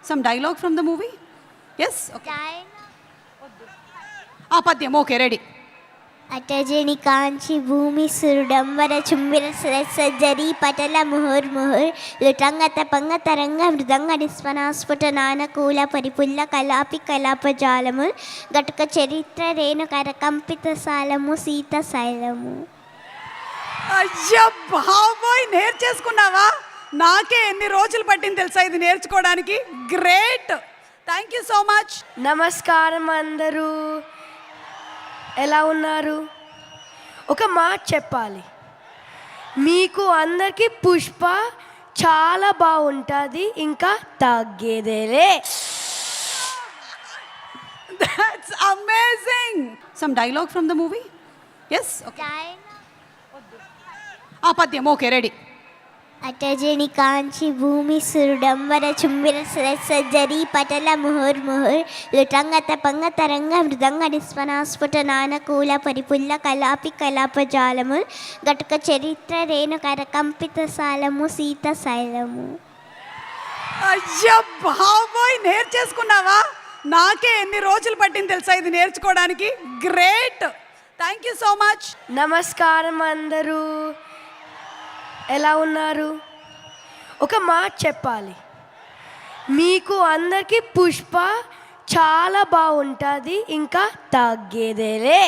Some dialogue from the movie? Yes? Okay. పద్యం okay ready. అటజని కాంచి భూమి సురుడంబర చుంబిర సజ్జరి పటల ముహుర్ ముహుర్ లుటంగత పంగ తరంగ మృదంగ నిస్వనాస్ఫుట నానకూల పరిపుల్ల కలాపి కలాపజాలము గటుక చరిత్ర రేణు కరకంపిత సాలము సీత శైలము. అయ్యా బాబోయ్, నేర్చేసుకున్నావా? నాకే ఎన్ని రోజులు పట్టింది తెలుసా ఇది నేర్చుకోవడానికి. Great, thank you so much. నమస్కారం అందరూ, ఎలా ఉన్నారు? ఒక మాట చెప్పాలి, మీకు అందరికీ పుష్ప చాలా బాగుంటుంది, ఇంకా తగ్గేదేలే. That's amazing. Some dialogue from the movie? Yes? Okay. పద్యం ఓకే రెడీ. అటజని కాంచి భూమి సురుడంబర చుంబిర సజ్జరి పటల ముహుర్ ముహుర్ లుటంగత పంగ తరంగ మృదంగ నిస్వనాస్ఫుట నానకూల పరిపుల్ల కలాపి కలాపజాలము గటుక చరిత్ర రేణు కరకంపిత సాలము సీత శైలము. అయ్యా బాబోయ్, నేర్చేసుకున్నావా? నాకే ఎన్ని రోజులు పట్టింది తెలుసా ఇది నేర్చుకోవడానికి. Great, thank you so much. నమస్కారం అందరూ, ఎలా ఉన్నారు? ఒక మాట చెప్పాలి, మీకు అందరికీ పుష్ప చాలా బాగుంటుంది, ఇంకా తగ్గేదేలే.